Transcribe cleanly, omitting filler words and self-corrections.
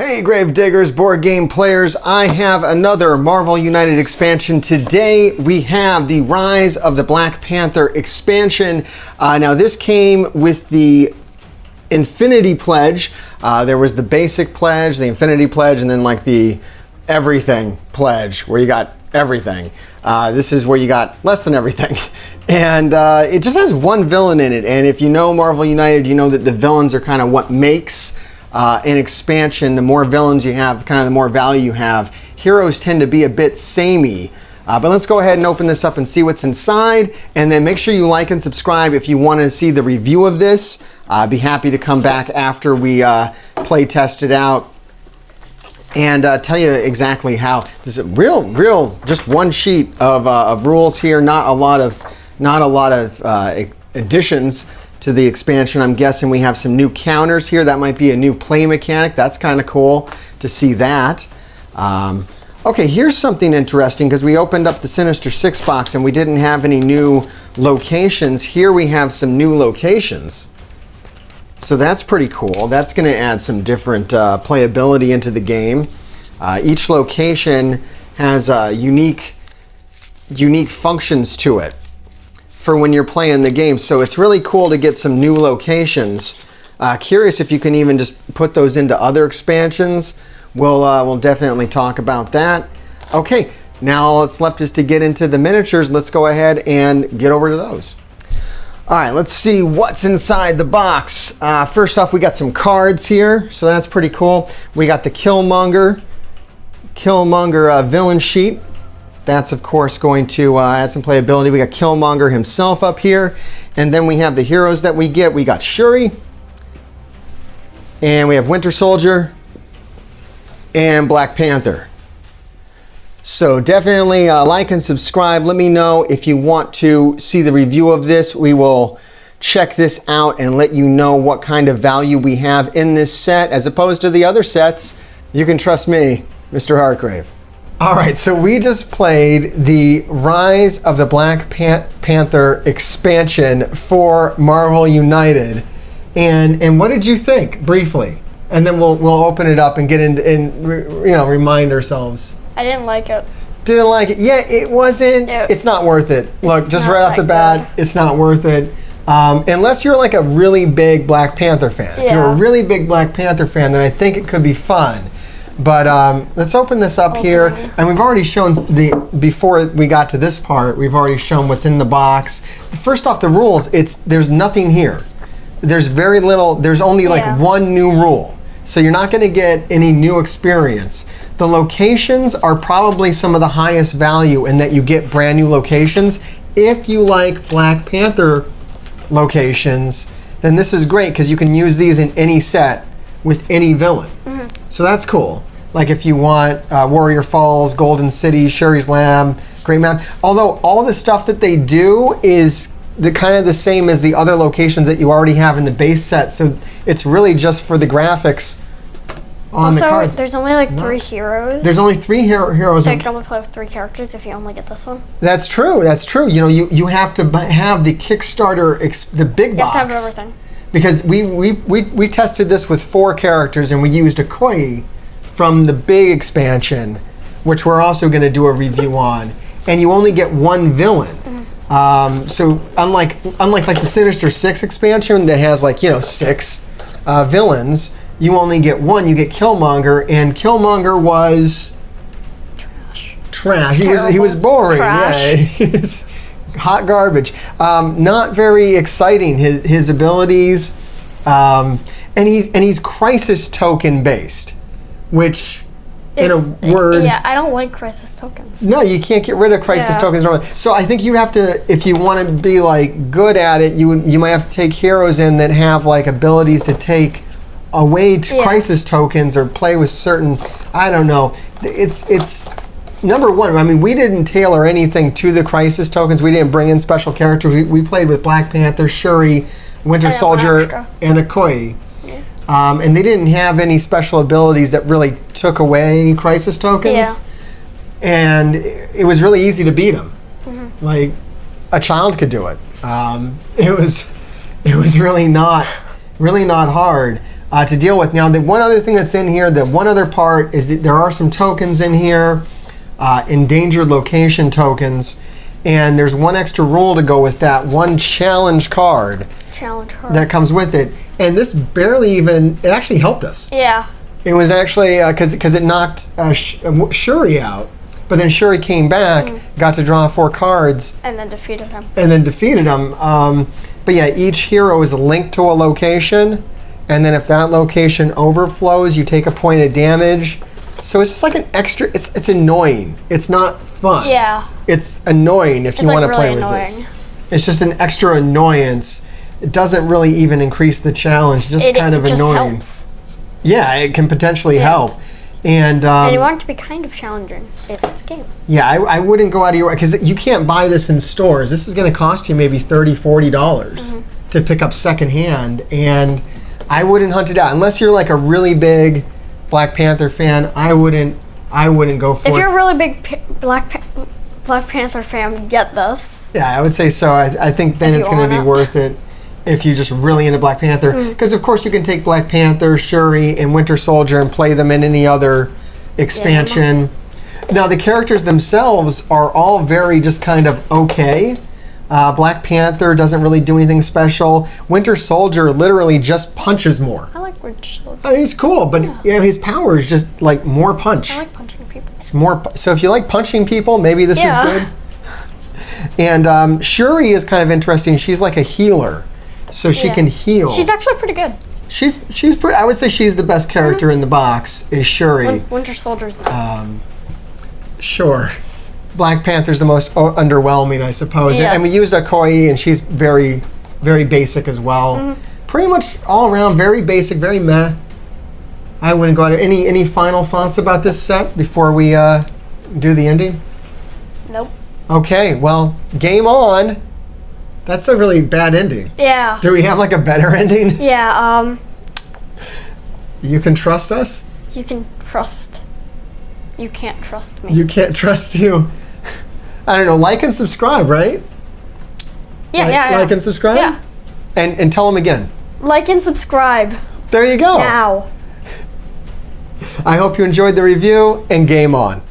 Hey Gravediggers, board game players, I have another Marvel United expansion. Today we have the Rise of the Black Panther expansion. Now this came with the Infinity Pledge. There was the basic pledge, the Infinity Pledge, and then like the everything pledge where you got everything. This is where you got less than everything. And it just has one villain in it. And if you know Marvel United, you know that the villains are kind of what makes an expansion. The more villains you have, kind of the more value you have. Heroes tend to be a bit samey. But let's go ahead and open this up and see what's inside. And then make sure you like and subscribe if you want to see the review of this. I'd be happy to come back after we play test it out and tell you exactly how. This is real, just one sheet of rules here. Not a lot of additions to the expansion. I'm guessing we have some new counters here. That might be a new play mechanic. That's kind of cool to see that. Okay, here's something interesting because we opened up the Sinister Six box and we didn't have any new locations. Here we have some new locations. So that's pretty cool. That's going to add some different playability into the game. Each location has unique functions to it for when you're playing the game. So it's really cool to get some new locations. Curious if you can even just put those into other expansions. We'll definitely talk about that. Okay, now all that's left is to get into the miniatures. Let's go ahead and get over to those. All right, let's see what's inside the box. First off, we got some cards here, so that's pretty cool. We got the Killmonger villain sheet. That's, of course, going to add some playability. We got Killmonger himself up here. And then we have the heroes that we get. We got Shuri. And we have Winter Soldier. And Black Panther. So definitely like and subscribe. Let me know if you want to see the review of this. We will check this out and let you know what kind of value we have in this set as opposed to the other sets. You can trust me, Mr. Hartgrave. All right, so we just played the Rise of the Black Panther expansion for Marvel United. And what did you think, briefly? And then we'll open it up and get into remind ourselves. I didn't like it. Didn't like it? Yeah, it wasn't. It's not worth it. Look, just right off the bat, it's not worth it. Unless you're like a really big Black Panther fan. Yeah. If you're a really big Black Panther fan, then I think it could be fun. But let's open this up here. And we've already shown, before we got to this part, we've already shown what's in the box. First off, the rules, there's nothing here. There's very little, there's only like one new rule. So you're not gonna get any new experience. The locations are probably some of the highest value in that you get brand new locations. If you like Black Panther locations, then this is great because you can use these in any set with any villain. So that's cool. Like if you want Warrior Falls, Golden City, Shuri's Lab, Great Mountain. Although all the stuff that they do is kind of the same as the other locations that you already have in the base set. So it's really just for the graphics on the cards. Also, there's only like 3 heroes. There's only 3 heroes. So you can only play with 3 characters if you only get this one. That's true. That's true. You know, you have to have the Kickstarter, the big box. You have to have everything. Because we tested this with 4 characters and we used Okoye from the big expansion, which we're also going to do a review on. And you only get 1 villain. So unlike like the Sinister Six expansion that has like 6 villains, you only get 1. You get Killmonger, and Killmonger was trash. He was boring. Trash. Yeah. Hot garbage. Not very exciting. His abilities, and he's crisis token based, which in a word. Yeah, I don't like crisis tokens. No, you can't get rid of crisis tokens normally. So I think you have to, if you want to be like good at it, you might have to take heroes in that have like abilities to take away crisis tokens or play with certain. I don't know. It's. Number one, I mean, we didn't tailor anything to the crisis tokens. We didn't bring in special characters. We played with Black Panther, Shuri, Winter Soldier, and Okoye. Yeah. And they didn't have any special abilities that really took away crisis tokens. Yeah. And it was really easy to beat them. Like, a child could do it. It was really not hard. to deal with. Now, the one other thing that's in here, the one other part is that there are some tokens in here, endangered location tokens, and there's one extra rule to go with that, one challenge card that comes with it. And this barely even, it actually helped us. Yeah. It was actually, because it knocked Shuri out. But then Shuri came back, got to draw 4 cards. And then defeated him. But yeah, each hero is linked to a location. And then if that location overflows, you take a point of damage. So it's just like an extra, it's annoying. It's not fun. Yeah. It's annoying if you want to really play with this. It's just an extra annoyance. It doesn't really even increase the challenge, just kind of annoying. Helps. Yeah, it can potentially help. And you want it to be kind of challenging if it's a game. Yeah, I wouldn't go out of your way, because you can't buy this in stores. This is going to cost you maybe $30, $40 to pick up secondhand, and I wouldn't hunt it out unless you're like a really big Black Panther fan. I wouldn't go for it. If you're a really big Black Panther fan, get this. Yeah, I would say so. I think then it's going to be worth it if you're just really into Black Panther. Because of course you can take Black Panther, Shuri, and Winter Soldier and play them in any other expansion. Now the characters themselves are all very just kind of okay. Black Panther doesn't really do anything special. Winter Soldier literally just punches more. I like Winter Soldier. He's cool, but his power is just like more punch. I like punching people. It's more. So if you like punching people, maybe this is good. And Shuri is kind of interesting. She's like a healer, so she can heal. She's actually pretty good. She's pretty. I would say she's the best character in the box. Is Shuri? Winter Soldier's the best. Sure. Black Panther's the most underwhelming, I suppose. Yes. And we used Okoye, and she's very, very basic as well. Pretty much all around, very basic, very meh. I wouldn't go out. Any final thoughts about this set before we do the ending? Nope. Okay, well, game on. That's a really bad ending. Yeah. Do we have like a better ending? Yeah. You can trust us? You can trust. You can't trust me. You can't trust you. I don't know. Like and subscribe, right? Yeah, Like and subscribe? Yeah. And tell them again. Like and subscribe. There you go. Now. I hope you enjoyed the review, and game on.